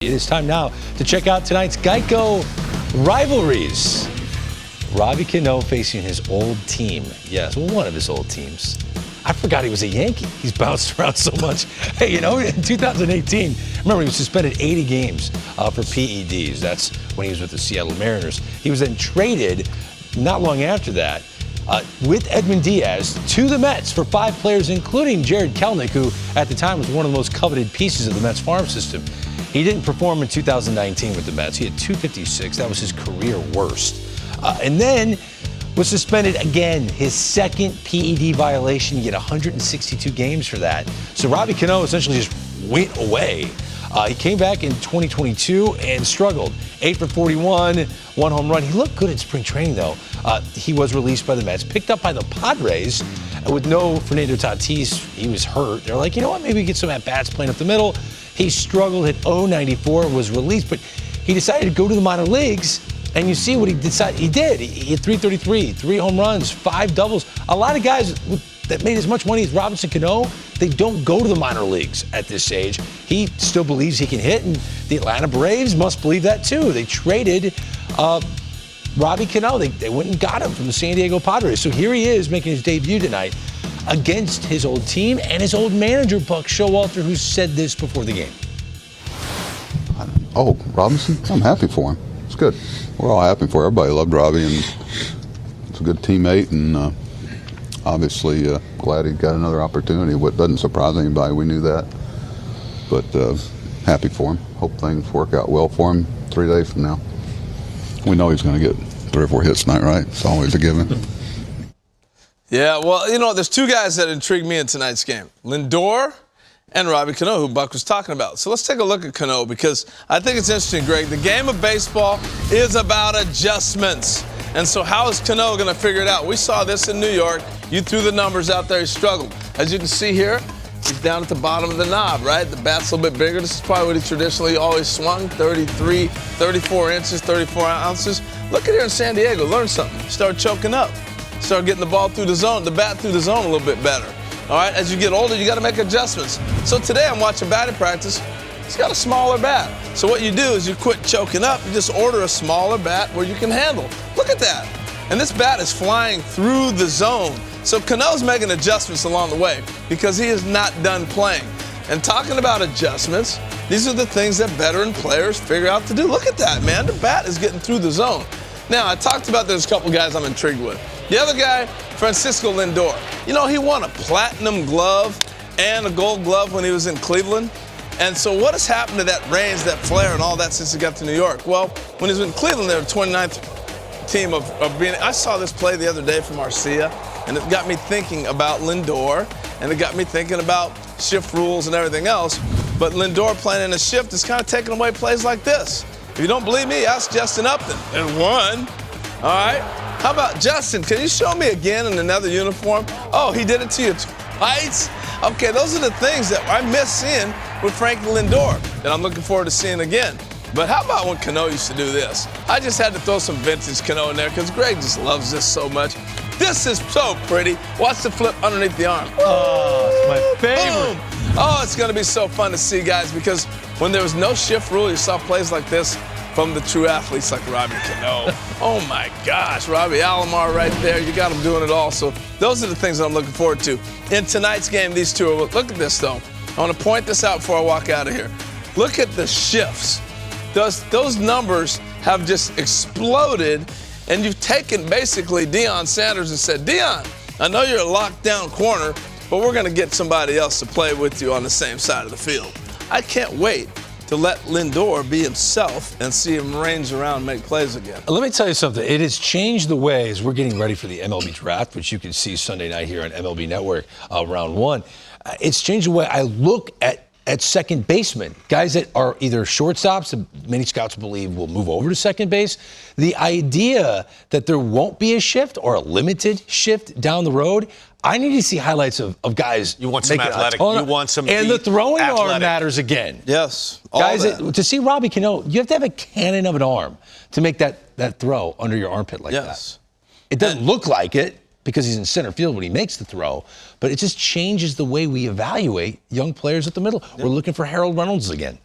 It is time now to check out tonight's Geico rivalries. Robbie Canó facing his old team. Yes, well, one of his old teams. I forgot he was a Yankee. He's bounced around so much. Hey, you know, in 2018, remember he was suspended 80 games for PEDs. That's when he was with the Seattle Mariners. He was then traded not long after that with Edwin Diaz to the Mets for 5 players, including Jared Kelenic, who at the time was one of the most coveted pieces of the Mets farm system. He didn't perform in 2019 with the Mets. He had 256. That was his career worst. And then was suspended again, his second PED violation. He had 162 games for that. So Robbie Canó essentially just went away. He came back in 2022 and struggled. 8 for 41, 1 home run. He looked good in spring training, though. He was released by the Mets, picked up by the Padres with no Fernando Tatis. He was hurt. They're like, you know what, maybe we get some at-bats playing up the middle. He struggled, hit 0.94, was released, but he decided to go to the minor leagues, and you see what he decided. He did. He hit 333, 3 home runs, 5 doubles. A lot of guys that made as much money as Robinson Canó, they don't go to the minor leagues at this age. He still believes he can hit, and the Atlanta Braves must believe that too. They traded Robbie Canó. They went and got him from the San Diego Padres. So here he is making his debut tonight against his old team and his old manager, Buck Showalter, who said this before the game. Oh, Robinson? I'm happy for him. It's good. We're all happy for him. Everybody loved Robbie, and it's a good teammate, and obviously glad he got another opportunity. What doesn't surprise anybody, we knew that. But happy for him. Hope things work out well for him 3 days from now. We know he's going to get 3 or 4 hits tonight, right? It's always a given. Yeah, well, you know, there's 2 guys that intrigued me in tonight's game. Lindor and Robbie Canó, who Buck was talking about. So let's take a look at Canó, because I think it's interesting, Greg. The game of baseball is about adjustments. And so how is Canó going to figure it out? We saw this in New York. You threw the numbers out there. He struggled. As you can see here, he's down at the bottom of the knob, right? The bat's a little bit bigger. This is probably what he traditionally always swung, 33, 34 inches, 34 ounces. Look at here in San Diego. Learn something. Start choking up. Start getting the ball through the zone, the bat through the zone a little bit better. All right, as you get older, you got to make adjustments. So today I'm watching batting practice. He's got a smaller bat. So what you do is you quit choking up. You just order a smaller bat where you can handle. Look at that. And this bat is flying through the zone. So Canó's making adjustments along the way because he is not done playing. And talking about adjustments, these are the things that veteran players figure out to do. Look at that, man. The bat is getting through the zone. Now, I talked about there's a couple guys I'm intrigued with. The other guy, Francisco Lindor. You know, he won a platinum glove and a gold glove when he was in Cleveland. And so what has happened to that range, that flair, and all that since he got to New York? Well, when he was in Cleveland, they were 29th team of being. I saw this play the other day from Arcia, and it got me thinking about Lindor, and it got me thinking about shift rules and everything else. But Lindor playing in a shift is kind of taking away plays like this. If you don't believe me, ask Justin Upton. And 1. All right. How about Justin? Can you show me again in another uniform? Oh, he did it to you twice? Okay, those are the things that I miss seeing with Frankie Lindor that I'm looking forward to seeing again. But how about when Canó used to do this? I just had to throw some vintage Canó in there because Greg just loves this so much. This is so pretty. Watch the flip underneath the arm. Oh, it's my favorite. Boom. Oh, it's going to be so fun to see, guys, because when there was no shift rule, you saw plays like this from the true athletes like Robbie Canó. Oh, my gosh, Robbie Alomar right there. You got him doing it all. So those are the things that I'm looking forward to. In tonight's game, these two are, look at this, though. I want to point this out before I walk out of here. Look at the shifts. Those numbers have just exploded, and you've taken basically Deion Sanders and said, Deion, I know you're a locked-down corner, but we're going to get somebody else to play with you on the same side of the field. I can't wait to let Lindor be himself and see him range around and make plays again. Let me tell you something. It has changed the way as we're getting ready for the MLB draft, which you can see Sunday night here on MLB Network, round 1. It's changed the way I look at second baseman, guys that are either shortstops, that many scouts believe will move over to second base. The idea that there won't be a shift or a limited shift down the road, I need to see highlights of guys. You want some athletic. You want some and the throwing athletic arm matters again. Yes. Guys, to see Robbie Canó, you have to have a cannon of an arm to make that throw under your armpit like that. It doesn't look like it because he's in center field when he makes the throw, but it just changes the way we evaluate young players at the middle. We're looking for Harold Reynolds again.